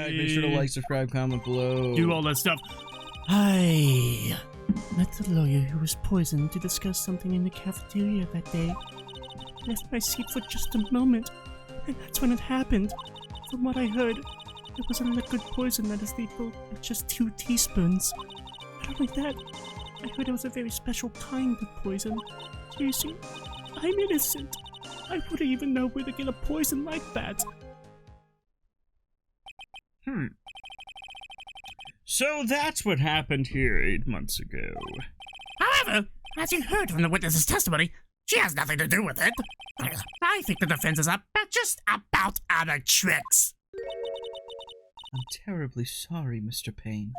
subscribe. Make sure to like, subscribe, comment below. Do all that stuff. I met the lawyer who was poisoned to discuss something in the cafeteria that day. I left my seat for just a moment, and that's when it happened. From what I heard, it was a liquid poison that is lethal at just 2 teaspoons. Not only that, I heard it was a very special kind of poison. Seriously, I'm innocent. I wouldn't even know where to get a poison like that. So that's what happened here 8 months ago. However, as you heard from the witness's testimony, she has nothing to do with it. I think the defense is just about out of tricks. I'm terribly sorry, Mr. Payne.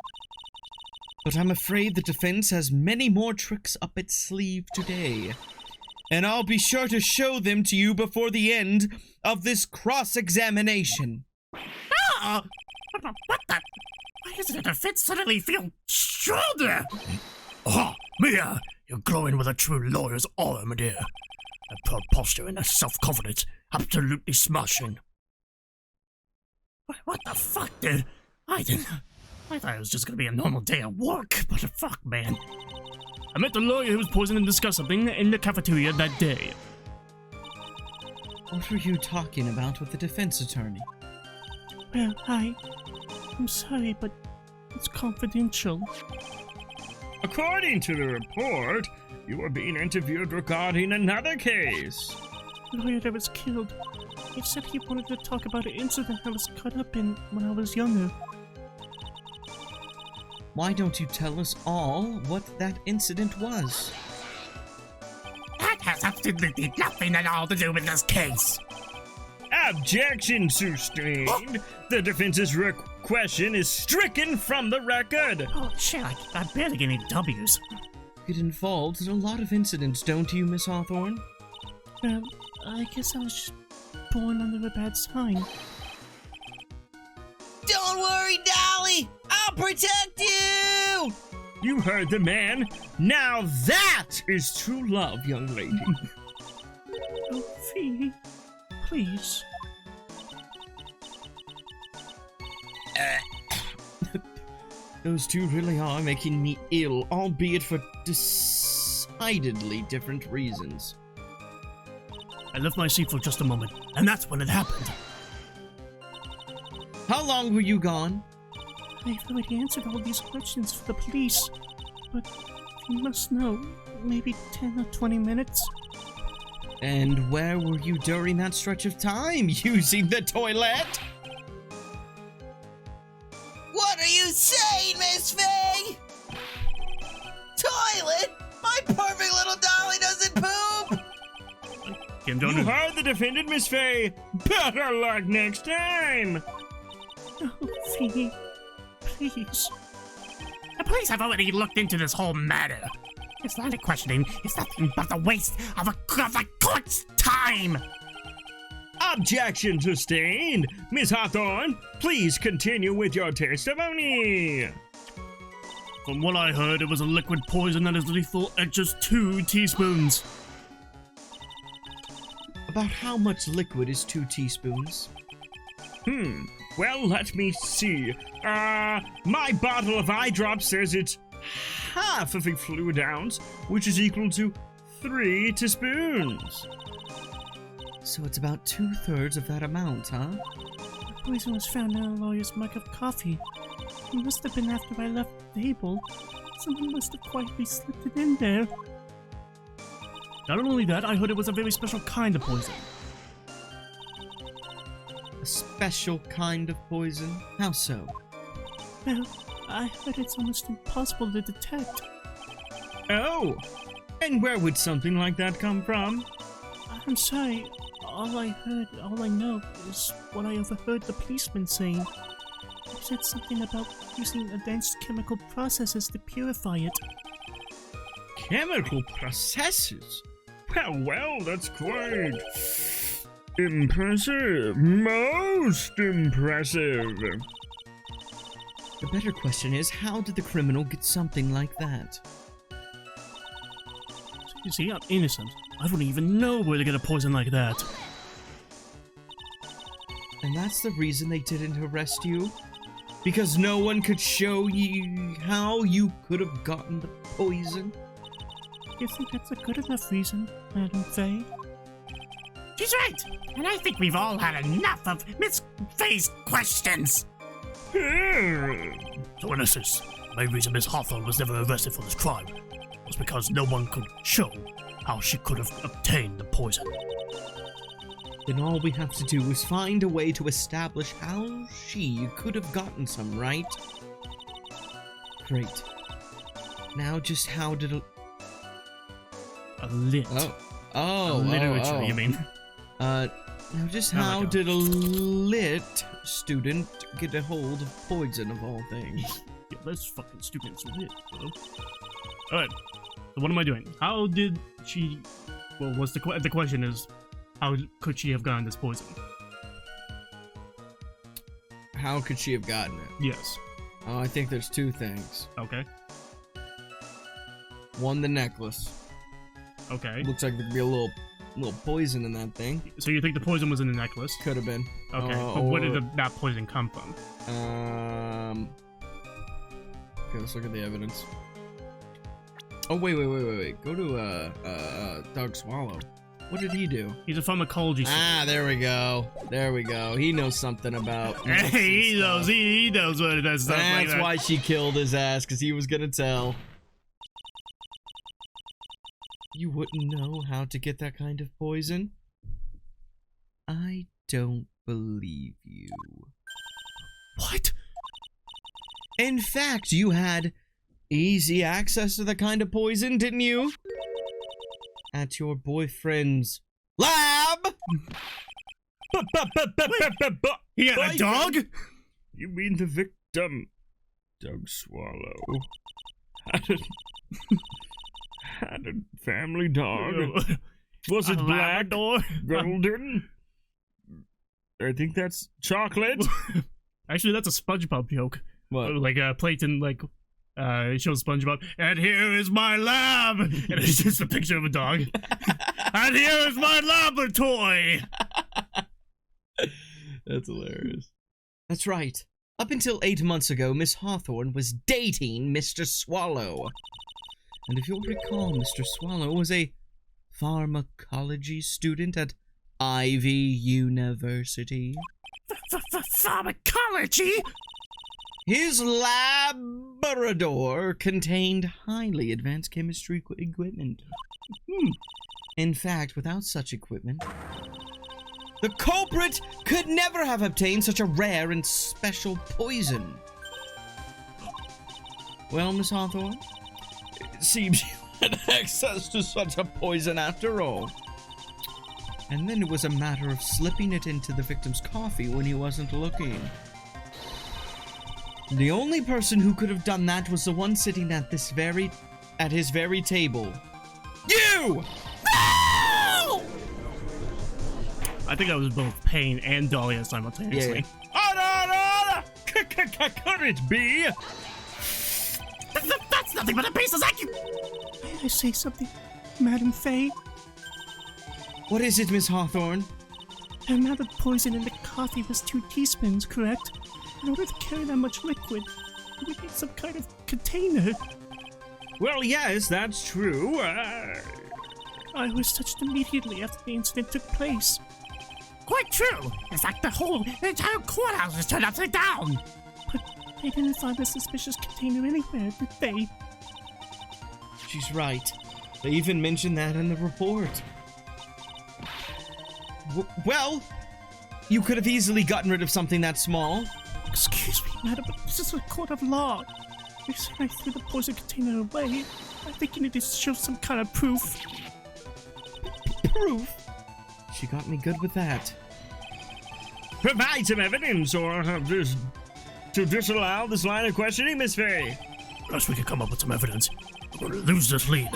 But I'm afraid the defense has many more tricks up its sleeve today. And I'll be sure to show them to you before the end of this cross-examination. Oh, what the? Why does the defense suddenly feel stronger? Oh, Mia, you're glowing with a true lawyer's aura, my dear. That proud posture and that self-confidence, absolutely smashing. What the fuck, dude? I thought it was just gonna be a normal day at work, but fuck, man. I met the lawyer who was poisoned and discussed something in the cafeteria that day. What were you talking about with the defense attorney? Well, I'm sorry, but it's confidential. According to the report, you were being interviewed regarding another case. The lawyer that was killed, he said he wanted to talk about an incident I was caught up in when I was younger. Why don't you tell us all what that incident was? That has absolutely nothing at all to do with this case. Objection sustained. The defense's question is stricken from the record. Oh, shit, I barely get any W's. Get involved in a lot of incidents, don't you, Miss Hawthorne? Well, I guess I was just born under a bad sign. Don't worry, Dolly! I'll protect you! You heard the man. Now that is true love, young lady. Oh, Fee, please. Those two really are making me ill, albeit for decidedly different reasons. I left my seat for just a moment, and that's when it happened. How long were you gone? I've already answered all these questions for the police, but you must know, maybe 10 or 20 minutes. And where were you during that stretch of time? Using the toilet? What are you saying, Miss Faye? Toilet? My perfect little Dolly doesn't poop! You heard the defendant, Miss Faye. Better luck next time. Oh, Fee, please. The police have already looked into this whole matter. This line of questioning is nothing but the waste of the court's time. Objection sustained. Miss Hawthorne, please continue with your testimony. From what I heard, it was a liquid poison that is lethal at just 2 teaspoons. About how much liquid is 2 teaspoons? Well, let me see. My bottle of eye drops says it's half of a fluid ounce, which is equal to 3 teaspoons. So it's about 2/3 of that amount, huh? The poison was found in a lawyer's mug of coffee. It must have been after I left the table. Someone must have quietly slipped it in there. Not only that, I heard it was a very special kind of poison. A special kind of poison? How so? Well, I heard it's almost impossible to detect. Oh! And where would something like that come from? I'm sorry. All I know is what I overheard the policeman saying. He said something about using advanced chemical processes to purify it. Chemical processes? Well, that's quite impressive. Most impressive. The better question is, how did the criminal get something like that? You see, I'm innocent. I wouldn't even know where to get a poison like that. And that's the reason they didn't arrest you? Because no one could show you how you could have gotten the poison? You think that's a good enough reason, Madam Faye? She's right, and I think we've all had enough of Miss Faye's questions. So in essence, the main reason Miss Hawthorne was never arrested for this crime was because no one could show how she could have obtained the poison. Then all we have to do is find a way to establish how she could have gotten some, right? Great. Now just how did A lit. Literature, you mean? Now just Oh my how God. did a lit student get a hold of poison of all things? Yeah, that's fucking stupid. It's lit, bro. Alright, so what am I doing? How did she... Well, what's the question is, how could she have gotten this poison? How could she have gotten it? Yes. Oh, I think there's two things. Okay. One, the necklace. Okay. Looks like there could be a little poison in that thing. So you think the poison was in the necklace? Could have been. Okay. But where did that poison come from? Okay, let's look at the evidence. Oh, wait. Go to, Doug Swallow. What did he do? He's a pharmacology student. Ah, there we go. He knows something about... Hey, he knows what it is. Stuff like That's that. why she killed his ass, because he was gonna tell. You wouldn't know how to get that kind of poison? I don't believe you. What? In fact, you had easy access to the kind of poison, didn't you? At your boyfriend's lab? He had a dog? You mean the victim, Doug Swallow, had a family dog? Was it A black? Labrador? Golden? I think that's chocolate. Actually, that's a SpongeBob joke. What? Like, Plankton, like, shows SpongeBob, and here is my lab! And it's just a picture of a dog. And here is my laboratory! That's hilarious. That's right. Up until 8 months ago, Miss Hawthorne was dating Mr. Swallow. And if you'll recall, Mr. Swallow was a pharmacology student at Ivy University. Pharmacology? His laboratory contained highly advanced chemistry equipment. In fact, without such equipment, the culprit could never have obtained such a rare and special poison. Well, Miss Hawthorne, it seems you had access to such a poison after all. And then it was a matter of slipping it into the victim's coffee when he wasn't looking. The only person who could have done that was the one sitting at his very table. You! No! I think I was both Payne and Dahlia simultaneously. Could it be? That's nothing but a baseless accusation. May I say something, Madam Faye? What is it, Miss Hawthorne? The amount of poison in the coffee was 2 teaspoons, correct? In order to carry that much liquid, you would need some kind of container. Well, yes, that's true. I was touched immediately after the incident took place. Quite true. In fact, the entire courthouse is turned upside down. But they didn't find a suspicious container anywhere, did they? She's right. They even mentioned that in the report. Well, you could have easily gotten rid of something that small. Excuse me, madam, but this is a court of law. You said I threw the poison container away. I think you need to show some kind of proof. Proof? She got me good with that. Provide some evidence, or to disallow this line of questioning, Miss Faye. Unless we can come up with some evidence, we're gonna lose this lead.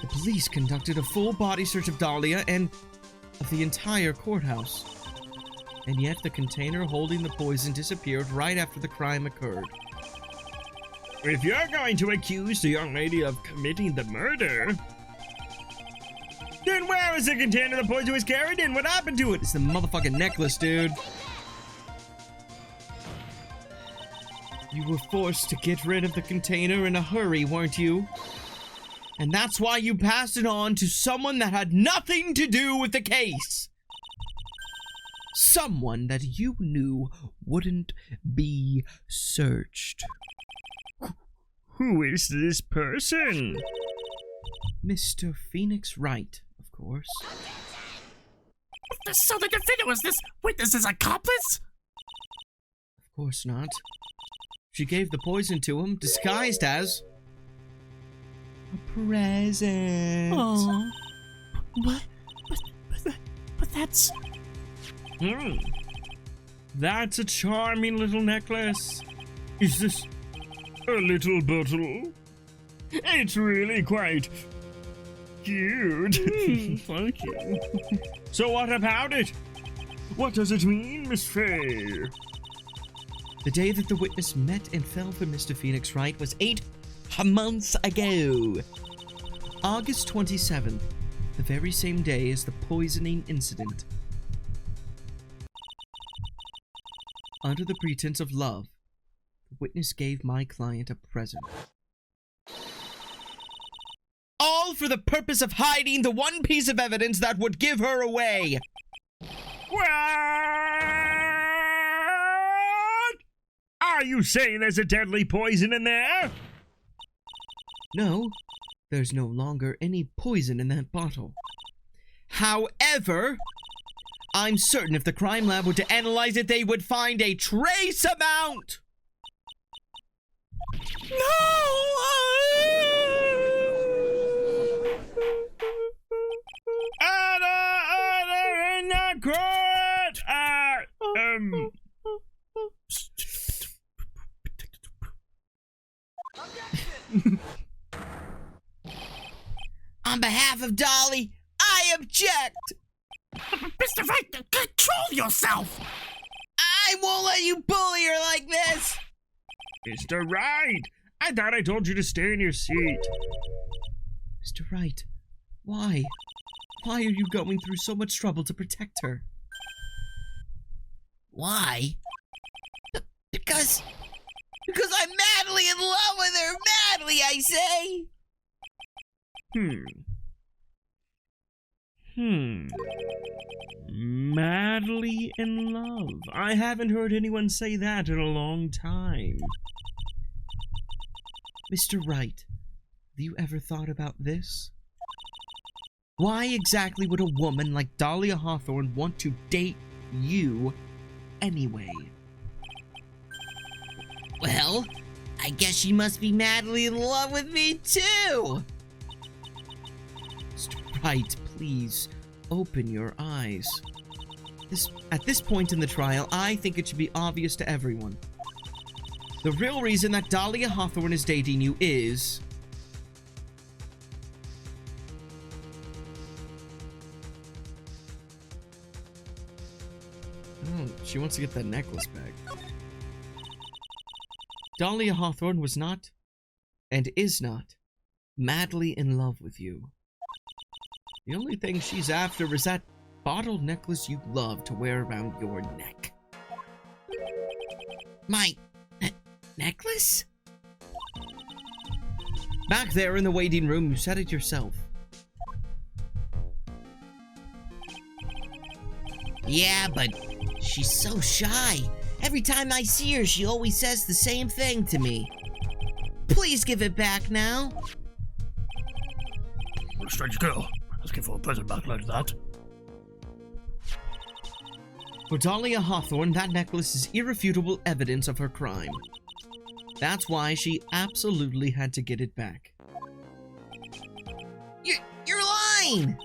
The police conducted a full body search of Dahlia and of the entire courthouse. And yet the container holding the poison disappeared right after the crime occurred. If you're going to accuse the young lady of committing the murder, then where is the container the poison was carried in? What happened to it? It's the motherfucking necklace, dude. You were forced to get rid of the container in a hurry, weren't you? And that's why you passed it on to someone that had nothing to do with the case. Someone that you knew wouldn't be searched. Who is this person? Mr. Phoenix Wright, of course. So the defendant was this witness's accomplice? Of course not. She gave the poison to him, disguised as a present. Oh, what? But that's... That's a charming little necklace. Is this a little bottle? It's really quite cute. Thank you. So what about it? What does it mean, Miss Faye? The day that the witness met and fell for Mr. Phoenix Wright was 8 months ago. August 27th, the very same day as the poisoning incident. Under the pretense of love, the witness gave my client a present. All for the purpose of hiding the one piece of evidence that would give her away. What? Are you saying there's a deadly poison in there? No, there's no longer any poison in that bottle. However, I'm certain if the crime lab were to analyze it, they would find a trace amount. Order in the court! On behalf of Dolly, I object! Mr. Wright, control yourself! I won't let you bully her like this! Mr. Wright, I thought I told you to stay in your seat. Mr. Wright, why? Why are you going through so much trouble to protect her? Why? Because I'm madly in love with her! Madly, I say! Madly in love. I haven't heard anyone say that in a long time. Mr. Wright, have you ever thought about this? Why exactly would a woman like Dahlia Hawthorne want to date you anyway? Well, I guess she must be madly in love with me too! Mr. Wright, please, open your eyes. At this point in the trial, I think it should be obvious to everyone. The real reason that Dahlia Hawthorne is dating you is... Oh, she wants to get that necklace back. Dahlia Hawthorne was not, and is not, madly in love with you. The only thing she's after is that bottle necklace you love to wear around your neck. My necklace? Back there in the waiting room, you said it yourself. Yeah, but she's so shy. Every time I see her, she always says the same thing to me. Please give it back now. What a strange girl. Asking for a present back like that. For Dahlia Hawthorne, that necklace is irrefutable evidence of her crime. That's why she absolutely had to get it back. You're lying!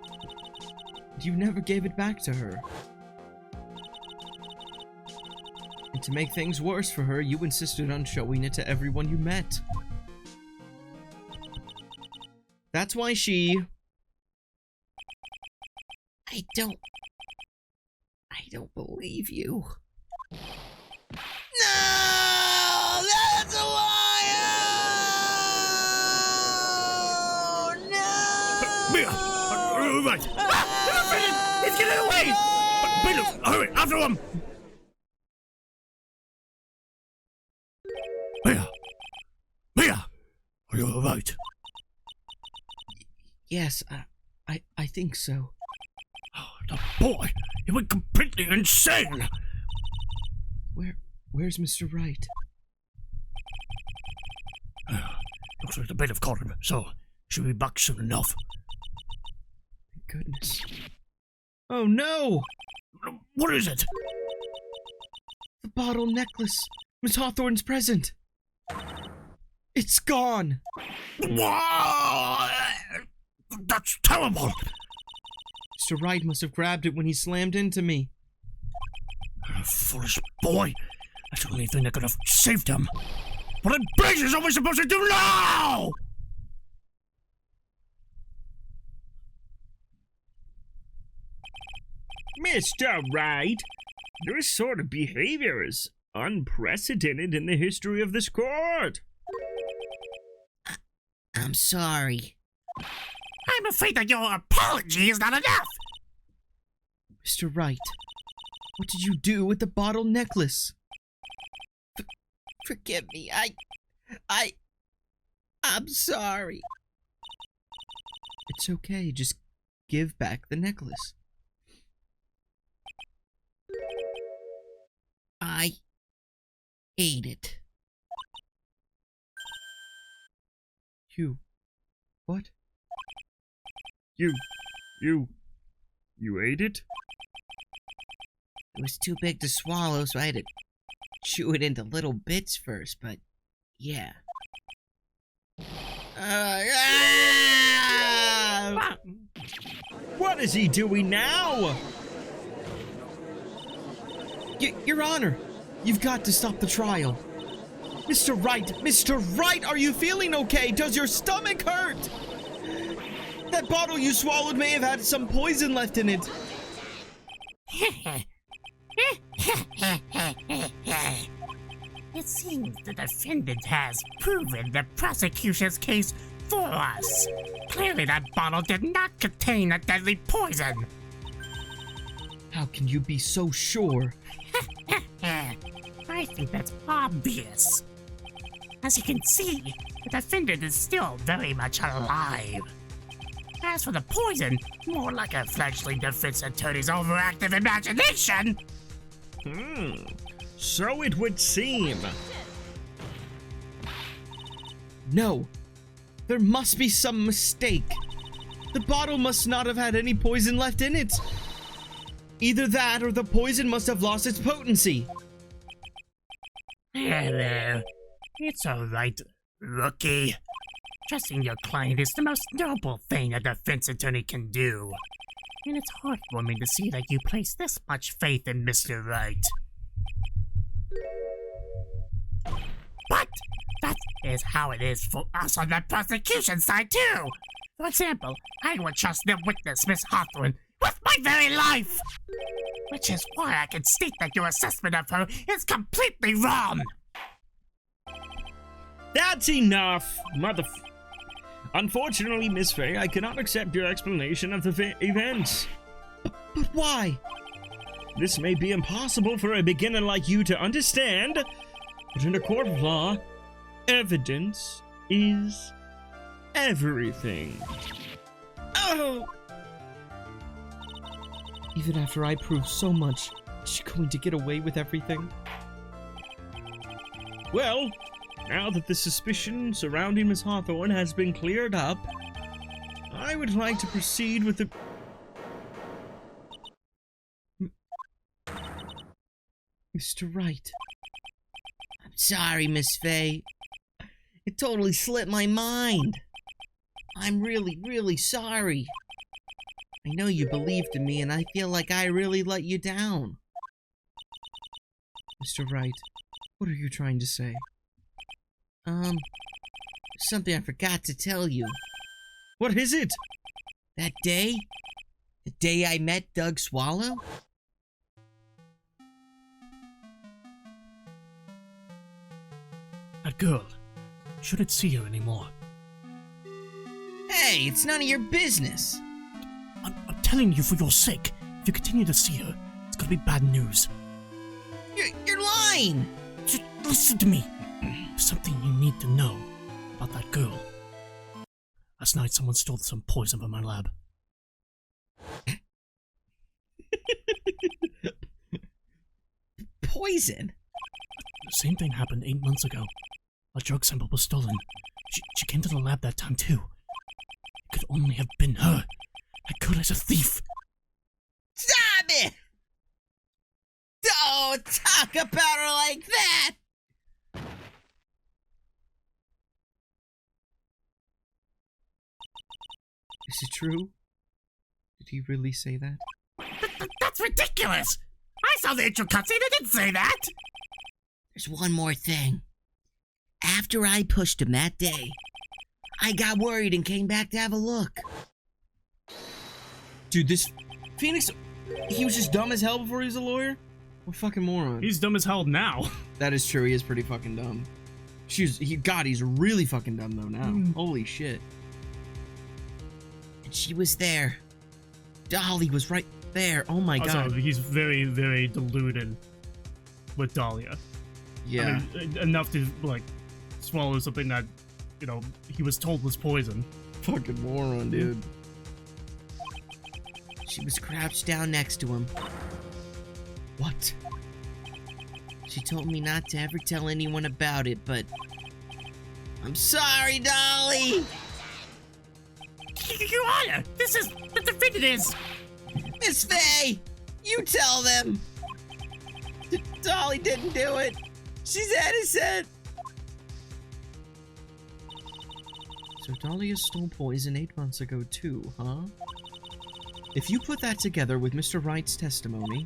You never gave it back to her. And to make things worse for her, you insisted on showing it to everyone you met. That's why she... I don't believe you. No! That's a lie! Oh, no! Mia! Right! He's getting away! Beetles, hurry, after him! Mia! Mia! Are you alright? Yes, I think so. Oh, the boy! He went completely insane! Where's Mr. Wright? Looks like the bait have caught him, so should be back soon enough. Thank goodness. Oh no! What is it? The bottle necklace. Miss Hawthorne's present. It's gone. What? That's terrible! Mr. Wright must have grabbed it when he slammed into me. Foolish boy! That's the only thing that could have saved him. What in blazes are we supposed to do now? Mr. Wright, your sort of behavior is unprecedented in the history of this court. I'm sorry. I'm afraid that your apology is not enough. Mr. Wright, what did you do with the bottle necklace? Forgive me. I'm sorry. It's okay, just give back the necklace. I ate it. What? You ate it? It was too big to swallow, so I had to chew it into little bits first, but yeah. What is he doing now? Your Honor, you've got to stop the trial. Mr. Wright, are you feeling okay? Does your stomach hurt? That bottle you swallowed may have had some poison left in it. It seems the defendant has proven the prosecution's case for us. Clearly that bottle did not contain a deadly poison. How can you be so sure? I think that's obvious. As you can see, the defendant is still very much alive. As for the poison, more like a fledgling defense attorney's overactive imagination. So it would seem. No, there must be some mistake. The bottle must not have had any poison left in it. Either that or the poison must have lost its potency. Hello. It's alright, rookie. Trusting your client is the most noble thing a defense attorney can do. And it's heartwarming to see that you place this much faith in Mr. Wright. But that is how it is for us on the prosecution side too. For example, I would trust the witness, Miss Hawthorne, with my very life. Which is why I can state that your assessment of her is completely wrong. That's enough, Unfortunately, Miss Fay, I cannot accept your explanation of the events. But why? This may be impossible for a beginner like you to understand, but in a court of law, evidence is everything. Oh! Even after I prove so much, is she going to get away with everything? Well, now that the suspicion surrounding Miss Hawthorne has been cleared up, I would like to proceed with the... Mr. Wright. I'm sorry, Miss Fay. It totally slipped my mind. I'm really, really sorry. I know you believed in me, and I feel like I really let you down. Mr. Wright, what are you trying to say? Something I forgot to tell you. What is it? That day? The day I met Doug Swallow? That girl. Shouldn't see her anymore. Hey, it's none of your business. I'm telling you for your sake. If you continue to see her, it's gonna be bad news. You're lying! Just listen to me. There's something you need to know about that girl. Last night, someone stole some poison from my lab. Poison? The same thing happened 8 months ago. A drug sample was stolen. She came to the lab that time, too. It could only have been her. I caught her as a thief. Stop it! Don't talk about her like that! Is it true? Did he really say that? That's ridiculous! I saw the intro cutscene, I didn't say that! There's one more thing. After I pushed him that day, I got worried and came back to have a look. Dude, this Phoenix, he was just dumb as hell before he was a lawyer? What a fucking moron. He's dumb as hell now. That is true. He is pretty fucking dumb. God, he's really fucking dumb though now. Holy shit. And she was there. Dolly was right there. Oh my Also, god. he's very, very deluded with Dahlia. Yeah. I mean, enough to, like, swallow something that, you know, he was told was poison. Fucking moron, dude. She was crouched down next to him. What? She told me not to ever tell anyone about it, but... I'm sorry, Dolly! Your Honor, this is the definitive. Miss Faye! You tell them! Dolly didn't do it! She's innocent! So Dahlia stole poison 8 months ago too, huh? If you put that together with Mr. Wright's testimony,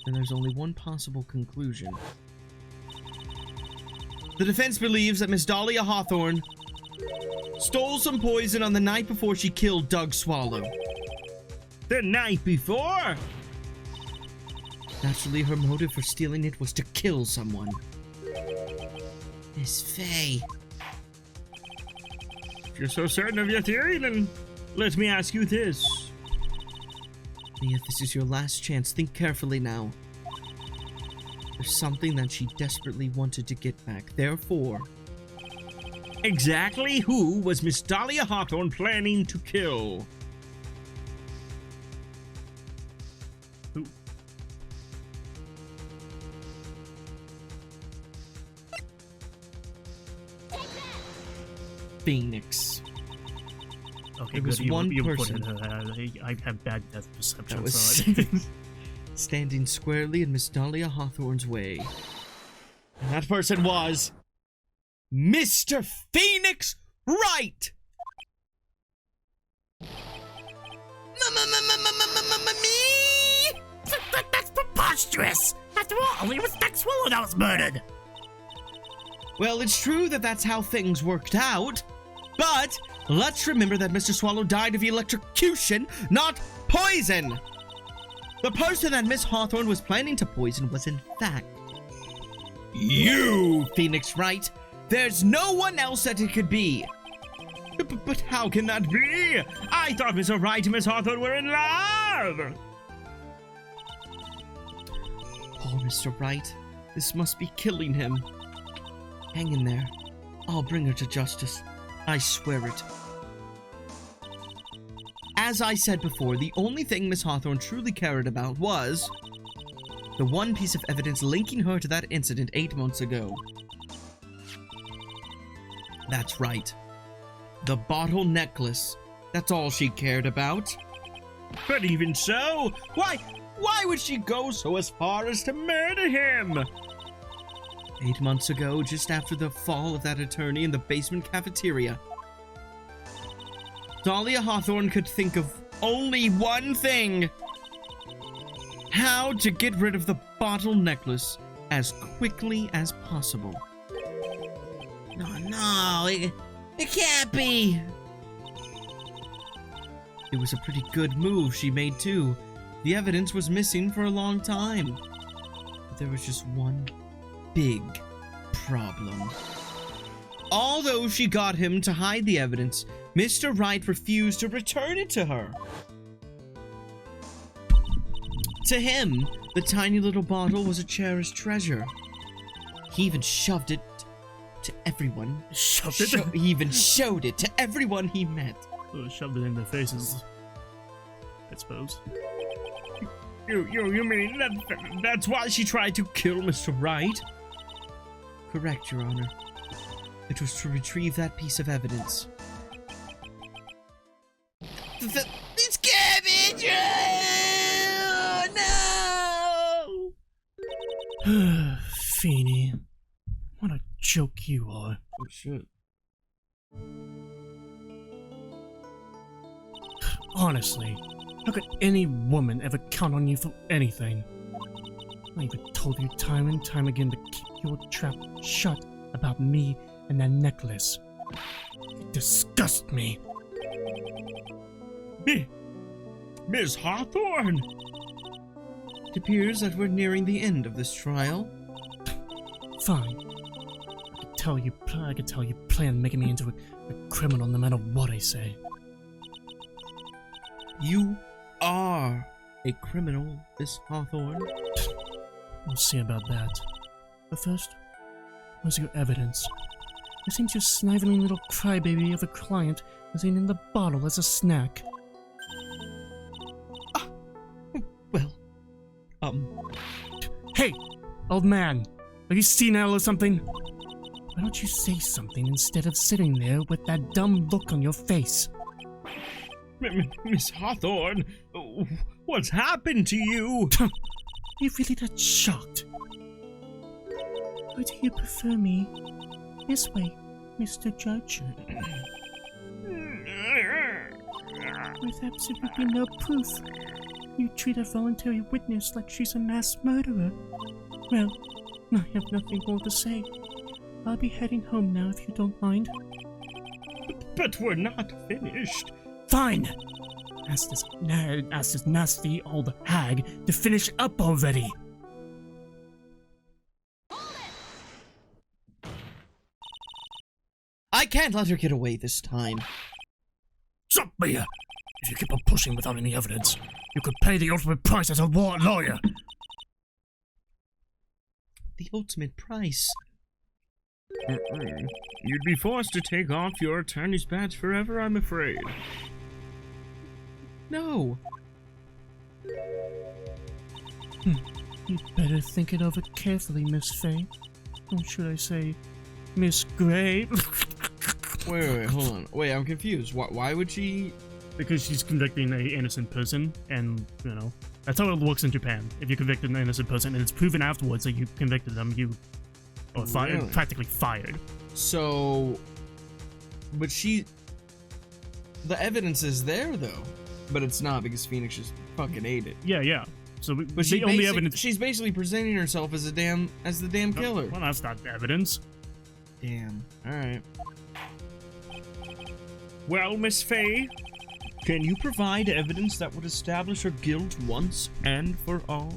then there's only one possible conclusion. The defense believes that Miss Dahlia Hawthorne stole some poison on the night before she killed Doug Swallow. The night before? Naturally, her motive for stealing it was to kill someone. Miss Faye. If you're so certain of your theory, then let me ask you this. Mia, this is your last chance. Think carefully now. There's something that she desperately wanted to get back. Therefore, exactly who was Miss Dahlia Hawthorne planning to kill? Who? Phoenix. Okay, It was good. one you person. Put it, I have bad depth perception, That was so standing squarely in Miss Dahlia Hawthorne's way. And that person was Mr. Phoenix Wright! Me? That's preposterous! After all, it was Doug Swallow that was murdered! Well, it's true that that's how things worked out, but let's remember that Mr. Swallow died of electrocution, not poison! The person that Miss Hawthorne was planning to poison was in fact you, Phoenix Wright. There's no one else that it could be. But how can that be? I thought Mr. Wright and Miss Hawthorne were in love! Poor Mr. Wright. This must be killing him. Hang in there. I'll bring her to justice. I swear it. As I said before, the only thing Miss Hawthorne truly cared about was the one piece of evidence linking her to that incident 8 months ago. That's right. The bottle necklace. That's all she cared about. But even so, why would she go so as far as to murder him? 8 months ago, just after the fall of that attorney in the basement cafeteria, Dahlia Hawthorne could think of only one thing. How to get rid of the bottle necklace as quickly as possible. No, it can't be. It was a pretty good move she made too. The evidence was missing for a long time. But there was just one big problem. Although she got him to hide the evidence, Mr. Wright refused to return it to her. To him, the tiny little bottle was a cherished treasure. He even shoved it to everyone. Shoved it. He even showed it to everyone he met. Shoved it in their faces, I suppose. You mean that's why she tried to kill Mr. Wright? Correct, Your Honor. It was to retrieve that piece of evidence. It's cabbage! Oh, no! Feeny, what a joke you are. Oh, shit. Honestly, how could any woman ever count on you for anything? I even told you time and time again to keep your trap shut about me and that necklace. You disgust me. Miss Hawthorne! It appears that we're nearing the end of this trial. Fine. I could tell you plan on making me into a criminal no matter what I say. You are a criminal, Miss Hawthorne. We'll see about that. But first, where's your evidence? It seems your sniveling little crybaby of a client was in the bottle as a snack. Well, Hey, old man, are you senile or something? Why don't you say something instead of sitting there with that dumb look on your face? Miss Hawthorne, what's happened to you? Are you really that shocked? Or do you prefer me this way, Mr. Judge? With absolutely no proof, you treat a voluntary witness like she's a mass murderer. Well, I have nothing more to say. I'll be heading home now if you don't mind. But we're not finished. Fine! Ask this nasty old hag to finish up already! I can't let her get away this time. Stop, Mia! If you keep on pushing without any evidence, you could pay the ultimate price as a lawyer. The ultimate price? You'd be forced to take off your attorney's badge forever, I'm afraid. No. You'd better think it over carefully, Miss Faye. Or should I say, Miss Gray? Wait, hold on. Wait, I'm confused. Why would she... Because she's convicting an innocent person, and, you know, that's how it works in Japan. If you convict an innocent person and it's proven afterwards that you convicted them, you are Really? practically fired. So... But she... The evidence is there, though. But it's not, because Phoenix just fucking ate it. Yeah. So But the only evidence... she's basically presenting herself as the damn killer. Well, that's not evidence. Damn. Alright. Well, Miss Faye, can you provide evidence that would establish her guilt once and for all?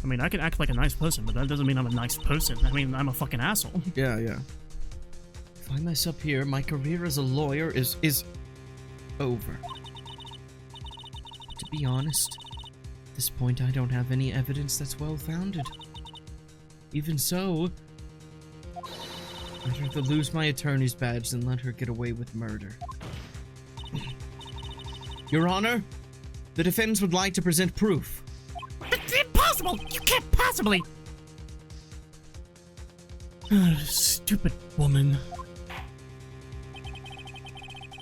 I mean, I can act like a nice person, but that doesn't mean I'm a nice person. I mean, I'm a fucking asshole. Yeah. If I mess up here, my career as a lawyer is over. To be honest, at this point I don't have any evidence that's well-founded. Even so, I'd rather lose my attorney's badge than let her get away with murder. Your Honor, the defense would like to present proof. It's impossible! You can't possibly! Stupid woman.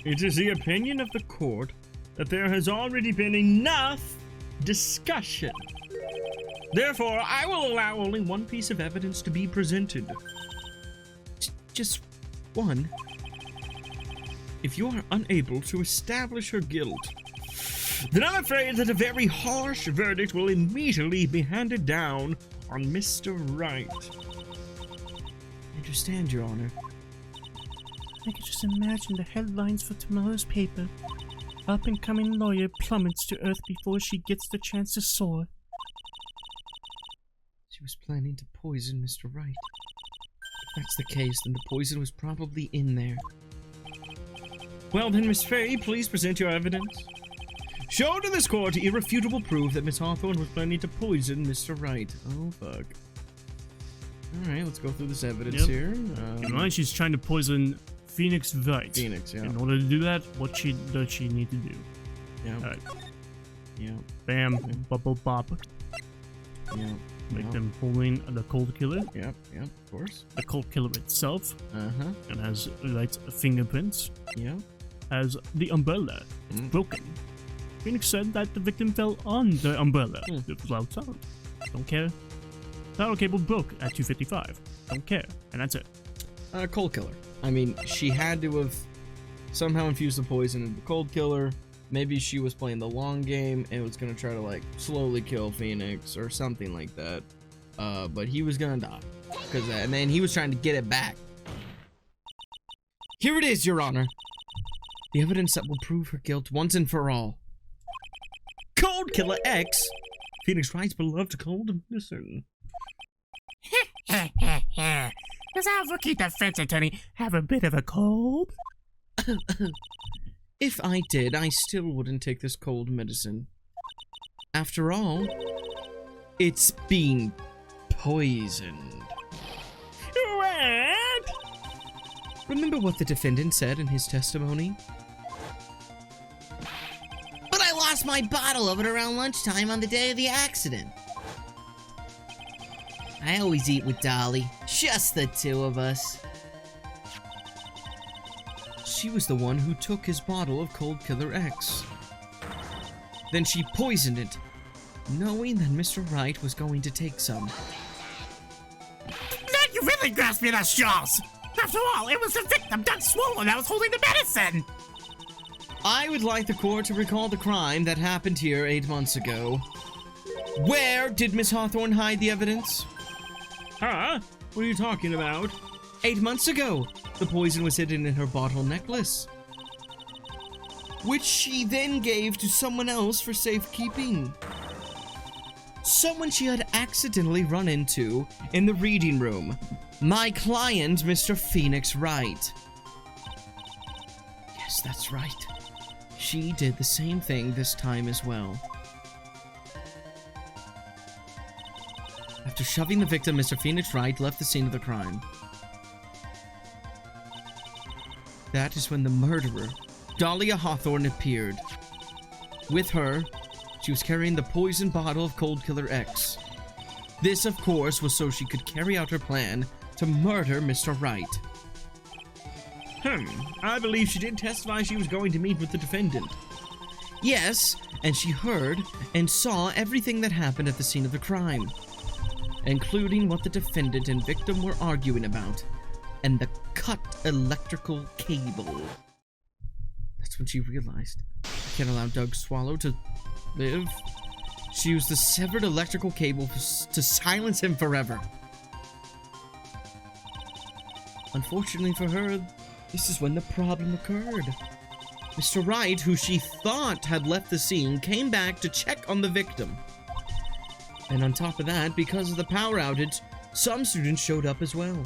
It is the opinion of the court that there has already been enough discussion. Therefore, I will allow only one piece of evidence to be presented. Just one. If you are unable to establish her guilt, then I'm afraid that a very harsh verdict will immediately be handed down on Mr. Wright. I understand, Your Honor. I could just imagine the headlines for tomorrow's paper. Up-and-coming lawyer plummets to earth before she gets the chance to soar. She was planning to poison Mr. Wright. If that's the case, then the poison was probably in there. Well then, Miss Faye, please present your evidence. Show to this court irrefutable proof that Miss Hawthorne was planning to poison Mr. Wright. Oh, fuck. Alright, let's go through this evidence Yep. here. In mind, she's trying to poison Phoenix Wright. Phoenix, yeah. In order to do that, what does she need to do? Yeah. Alright. Yeah. Bam. Bubble bop. Yeah. Make Yep. them pulling the cold killer. Yep, yep, of course. The cold killer itself. Uh-huh. And has Wright's fingerprints. Yeah. Has the umbrella. It's Mm. broken. Phoenix said that the victim fell on the umbrella. Mm. It was loud sound. Don't care. Power cable broke at 2:55. Don't care. And that's it. Cold killer. I mean, she had to have somehow infused the poison into the cold killer. Maybe she was playing the long game and was gonna try to like slowly kill Phoenix or something like that. But he was gonna die. And then he was trying to get it back. Here it is, Your Honor. The evidence that will prove her guilt once and for all. Cold Killer X, Phoenix Wright's beloved cold medicine. Does our rookie defense attorney have a bit of a cold? If I did, I still wouldn't take this cold medicine. After all, it's been poisoned. What? Remember what the defendant said in his testimony? But I lost my bottle of it around lunchtime on the day of the accident. I always eat with Dolly. Just the two of us. She was the one who took his bottle of Cold Killer X. Then she poisoned it, knowing that Mr. Wright was going to take some. Now you really grasping at straws! After all, it was the victim, Doug Swollen, that was holding the medicine! I would like the court to recall the crime that happened here 8 months ago. Where did Miss Hawthorne hide the evidence? Huh? What are you talking about? 8 months ago, the poison was hidden in her bottle necklace, which she then gave to someone else for safekeeping. Someone she had accidentally run into in the reading room. My client, Mr. Phoenix Wright. Yes, that's right. She did the same thing this time as well. After shoving the victim, Mr. Phoenix Wright left the scene of the crime. That is when the murderer, Dahlia Hawthorne, appeared. With her, she was carrying the poisoned bottle of Cold Killer X. This, of course, was so she could carry out her plan to murder Mr. Wright. I believe she did testify she was going to meet with the defendant. Yes, and she heard and saw everything that happened at the scene of the crime, including what the defendant and victim were arguing about, and the cut electrical cable. That's when she realized I can't allow Doug Swallow to live. She used the severed electrical cable to silence him forever. Unfortunately for her, this is when the problem occurred. Mr. Wright, who she thought had left the scene, came back to check on the victim. And on top of that, because of the power outage, some students showed up as well.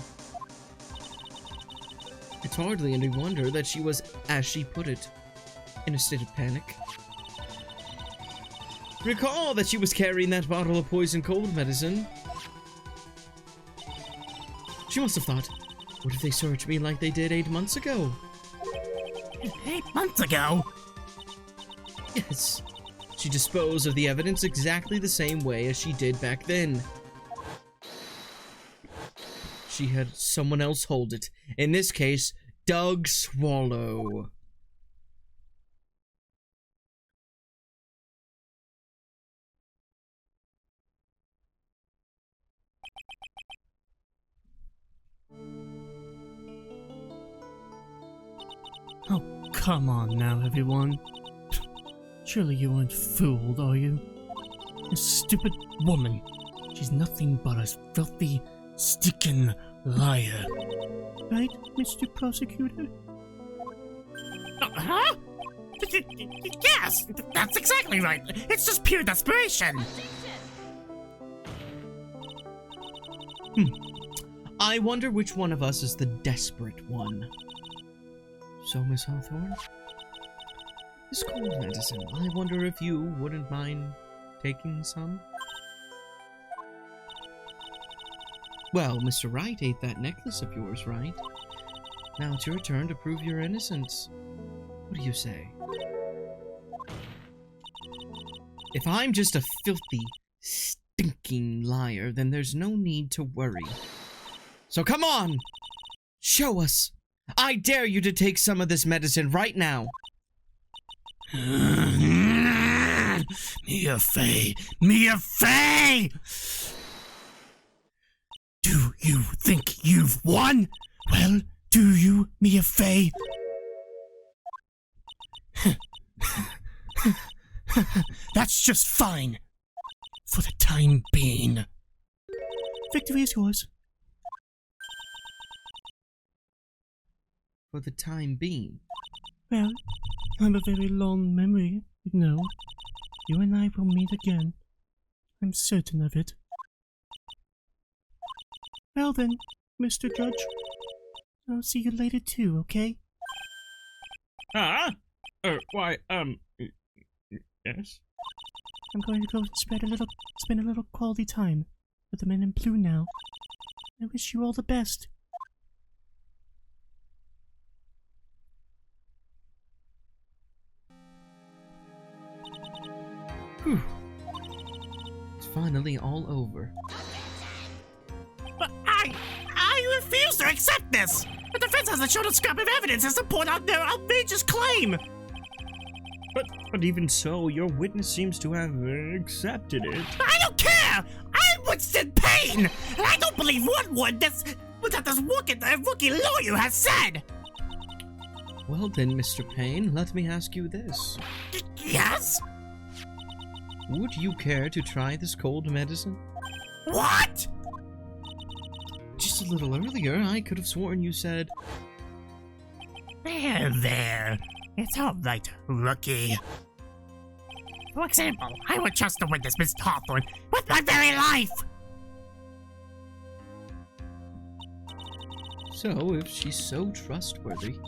It's hardly any wonder that she was, as she put it, in a state of panic. Recall that she was carrying that bottle of poison cold medicine. She must have thought, what if they search me like they did 8 months ago? 8 months ago? Yes. She disposed of the evidence exactly the same way as she did back then. She had someone else hold it. In this case, Doug Swallow. Oh, come on now, everyone. Surely you weren't fooled, are you? This stupid woman. She's nothing but a filthy, stinking liar. Right, Mr. Prosecutor? Huh? Yes, that's exactly right. It's just pure desperation. I wonder which one of us is the desperate one. So, Miss Hawthorne? This cold medicine, I wonder if you wouldn't mind taking some? Well, Mr. Wright ate that necklace of yours, right? Now it's your turn to prove your innocence. What do you say? If I'm just a filthy, stinking liar, then there's no need to worry. So come on! Show us! I dare you to take some of this medicine right now! Mia Fey! Mia Fey! Do you think you've won? Well, do you, Mia Fey? That's just fine. For the time being. Victory is yours. For the time being. Well, I have a very long memory, you know. You and I will meet again. I'm certain of it. Well then, Mr. Judge. I'll see you later too, okay? Huh? Why, yes? I'm going to go spend a little quality time with the men in blue now. I wish you all the best. Whew. It's finally all over. But I refuse to accept this! The defense hasn't shown a scrap of evidence as to point out their outrageous claim! But even so, your witness seems to have accepted it. I don't care! I'm Winston Payne! And I don't believe one word that this rookie lawyer has said! Well then, Mr. Payne, let me ask you this. Yes? Would you care to try this cold medicine? What? Just a little earlier, I could have sworn you said... There. It's all right, rookie. For example, I would trust the witness, Miss Hawthorne, with my very life! So, if she's so trustworthy,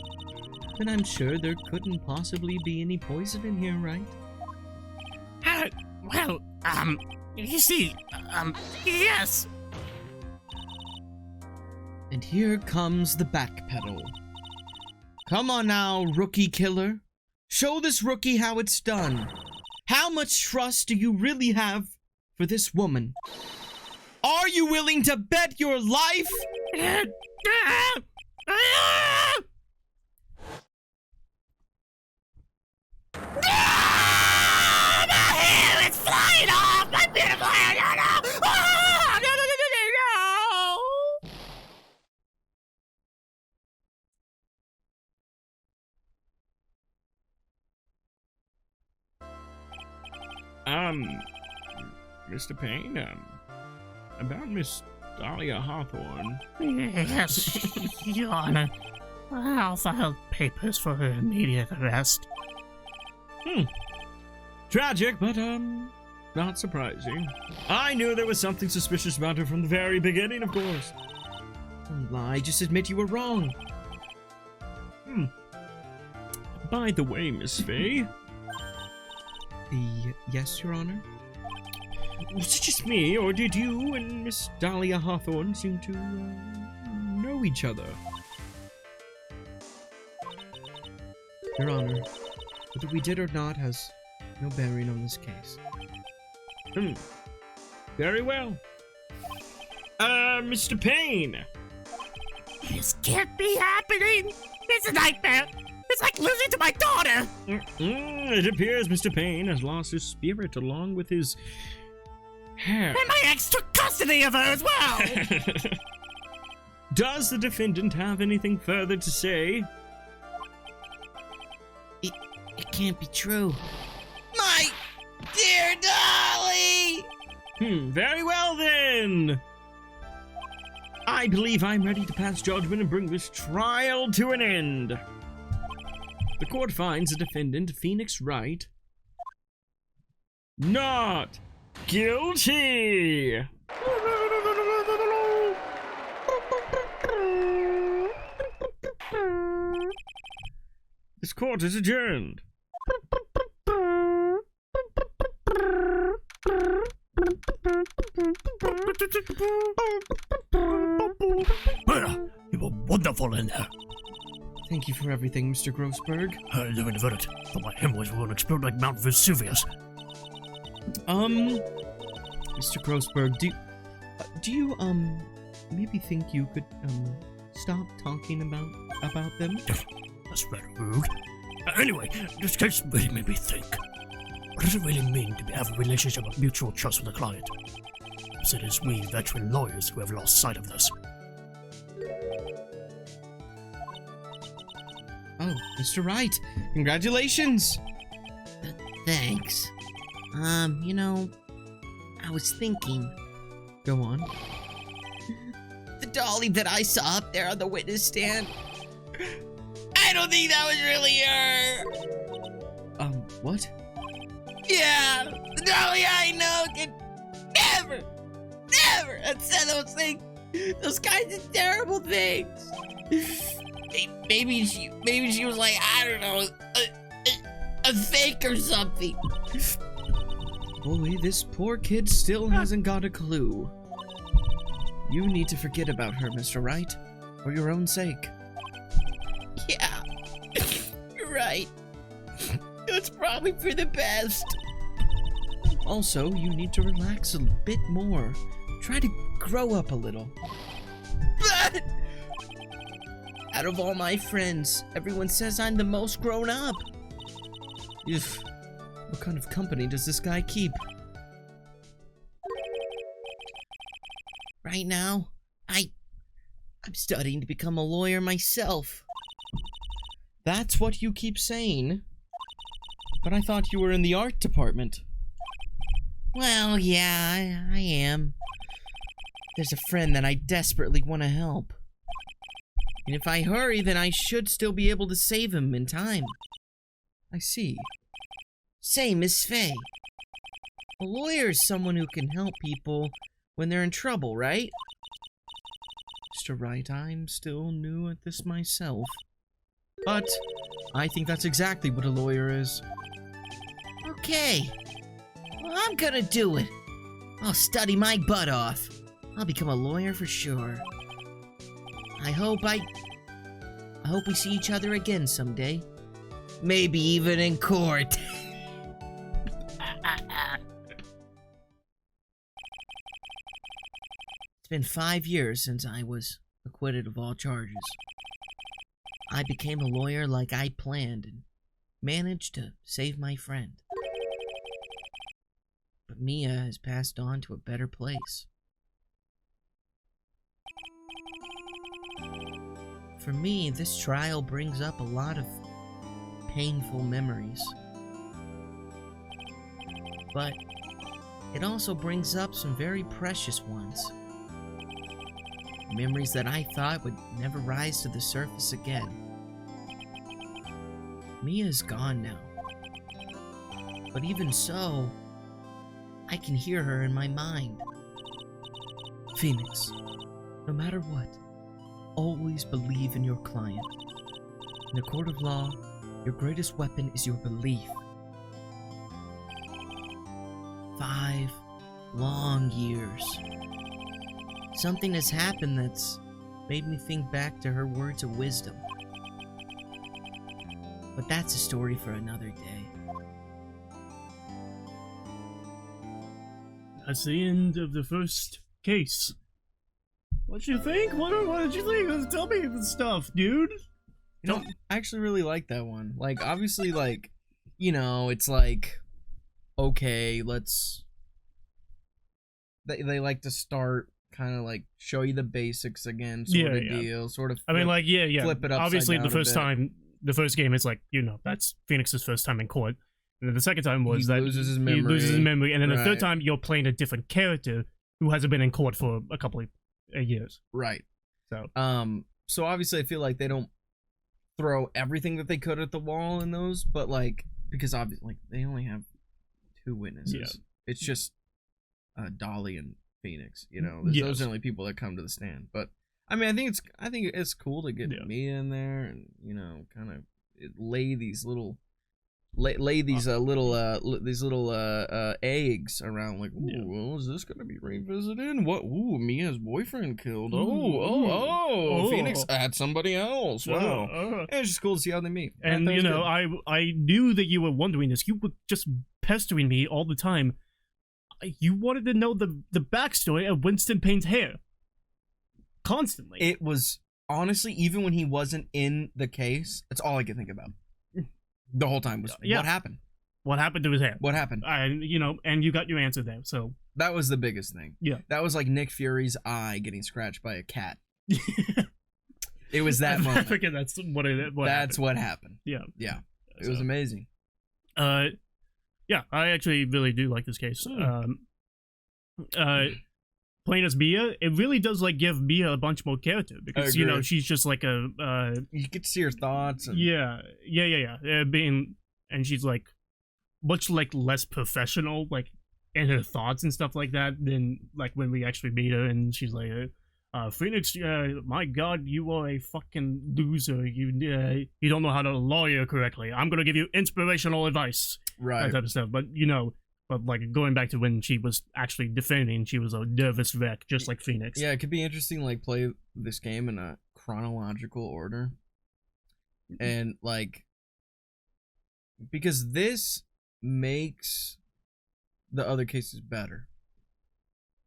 then I'm sure there couldn't possibly be any poison in here, right? Well, you see, yes. And here comes the backpedal. Come on now, rookie killer. Show this rookie how it's done. How much trust do you really have for this woman? Are you willing to bet your life? My hair is flying off! My beautiful hair! No! Mr. Payne, about Miss Dahlia Hawthorne. Yes, Your Honor. I'll file papers for her immediate arrest. Tragic, but, not surprising. I knew there was something suspicious about her from the very beginning, of course. Don't lie, just admit you were wrong. By the way, Miss Fey. Yes, Your Honor? Was it just me, or did you and Miss Dahlia Hawthorne seem to, know each other? Your Honor, whether we did or not has no bearing on this case. Very well. Mr. Payne! This can't be happening! It's a nightmare! It's like losing to my daughter! It appears Mr. Payne has lost his spirit along with his hair. And my ex took custody of her as well! Does the defendant have anything further to say? It can't be true. My dear Dolly! Very well then! I believe I'm ready to pass judgment and bring this trial to an end. The court finds the defendant, Phoenix Wright, not guilty! This court is adjourned. stuff all in there. Thank you for everything, Mr. Grossberg. Living the verdict. Thought my hemorrhoids were going to explode like Mount Vesuvius. Mr. Grossberg, do you, maybe think you could, stop talking about them? That's rather rude. Anyway, this case really made me think. What does it really mean to have a relationship of mutual trust with a client? Perhaps it is we veteran lawyers who have lost sight of this. Oh, Mr. Wright, congratulations! Thanks. You know, I was thinking... Go on. The dolly that I saw up there on the witness stand, I don't think that was really her! What? Yeah, the dolly I know could never have said those things, those kinds of terrible things. Maybe she was like, I don't know, a fake or something. Boy, this poor kid still hasn't got a clue. You need to forget about her, Mr. Wright, for your own sake. Yeah, you're right. It's probably for the best. Also, you need to relax a bit more. Try to grow up a little. But out of all my friends, everyone says I'm the most grown up. What kind of company does this guy keep? Right now, I'm studying to become a lawyer myself. That's what you keep saying. But I thought you were in the art department. Well, yeah, I am. There's a friend that I desperately want to help. And if I hurry, then I should still be able to save him in time. I see. Say, Miss Fay. A lawyer is someone who can help people when they're in trouble, right? Mr. Wright, I'm still new at this myself. But I think that's exactly what a lawyer is. Okay. Well, I'm gonna do it. I'll study my butt off. I'll become a lawyer for sure. I hope we see each other again someday. Maybe even in court. It's been 5 years since I was acquitted of all charges. I became a lawyer like I planned and managed to save my friend. But Mia has passed on to a better place. For me, this trial brings up a lot of painful memories. But it also brings up some very precious ones. Memories that I thought would never rise to the surface again. Mia's gone now. But even so, I can hear her in my mind. Phoenix, no matter what, always believe in your client. In a court of law, your greatest weapon is your belief. 5 long years. Something has happened that's made me think back to her words of wisdom. But that's a story for another day. That's the end of the first case. What'd you think? What did you think? Tell me the stuff, dude. You know, I actually really like that one. Like, obviously, like, you know, it's like, okay, let's... They like to start, kind of like, show you the basics again, sort of deal, sort of... I mean, like, yeah. Flip it upside Obviously, down the first a bit. time, the first game, it's like, you know, that's Phoenix's first time in court. And then the second time was He that loses his he loses his memory. memory. And then the third Right. time, you're playing a different character who hasn't been in court for a couple of years. Right. So, So obviously I feel like they don't throw everything that they could at the wall in those, but like, because obviously, like, they only have 2 witnesses. Yeah. It's just Dolly and Phoenix, you know? Those are the only people that come to the stand. But I mean, I think it's cool to get Yeah. Mia in there and, you know, kind of lay these little lay these little eggs around, like, ooh, well, is this gonna be revisited? What? Ooh, Mia's boyfriend killed. Phoenix had somebody else. Wow. And it's just cool to see how they meet. And you know, I knew that you were wondering this. You were just pestering me all the time. You wanted to know the backstory of Winston Payne's hair. Constantly. It was, honestly, even when he wasn't in the case, that's all I could think about. The whole time was, what happened? What happened to his hair? What happened? You know, and you got your answer there, so. That was the biggest thing. Yeah. That was like Nick Fury's eye getting scratched by a cat. It was that moment. I forget that's what happened. What happened. Yeah. Yeah. It was amazing. Yeah, I actually really do like this case. Playing as Mia, it really does like give Mia a bunch more character because you know she's just like a you get to see her thoughts. And... Being, and she's like much like less professional, like in her thoughts and stuff like that than like when we actually meet her, and she's like, Phoenix, my God, you are a fucking loser. You don't know how to lawyer correctly. I'm gonna give you inspirational advice, right? That type of stuff. But you know. But, like, going back to when she was actually defending, she was a nervous wreck, just like Phoenix. Yeah, it could be interesting, like, play this game in a chronological order. And, like, because this makes the other cases better.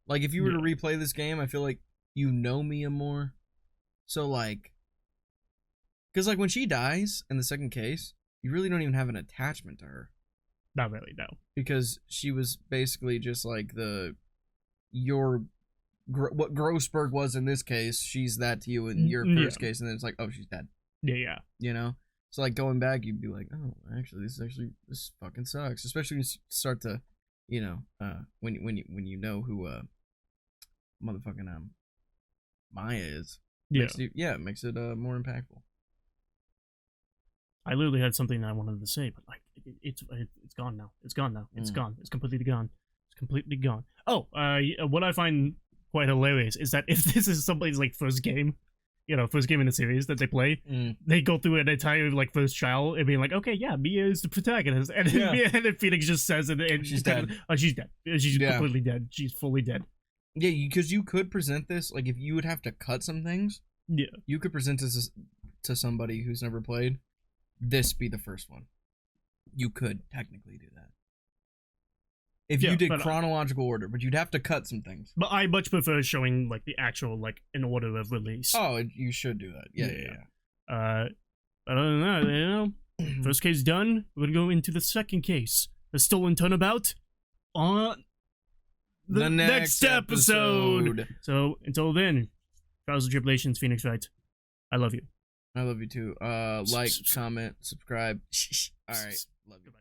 Like, if you were to replay this game, I feel like you know Mia more. So, like, because, like, when she dies in the second case, you really don't even have an attachment to her. Not really, no. Because she was basically just like what Grossberg was in this case, she's that to you in your first case, and then it's like, oh, she's dead. Yeah. You know? So, like, going back, you'd be like, oh, actually, this fucking sucks. Especially when you start to, you know, when you know who, motherfucking, Maya is. Yeah. It makes it, more impactful. I literally had something I wanted to say, but like it's gone now. It's gone now. It's gone. It's completely gone. It's completely gone. Oh, what I find quite hilarious is that if this is somebody's like first game, you know, first game in the series that they play, they go through an entire like first trial and being like, okay, yeah, Mia is the protagonist, and then Phoenix just says it, and she's dead. Oh, she's dead. She's completely dead. She's fully dead. Yeah, because you could present this like if you would have to cut some things. Yeah, you could present this to somebody who's never played. This be the first one. You could technically do that. If you did chronological order, but you'd have to cut some things. But I much prefer showing like the actual like in order of release. Oh, you should do that. Yeah. But other than that, you know, first case done. We're gonna go into the second case, the stolen turnabout, on the next episode. So until then, Trials and Tribulations, Phoenix Wright. I love you. I love you too. Like, comment, subscribe. All right. Love you.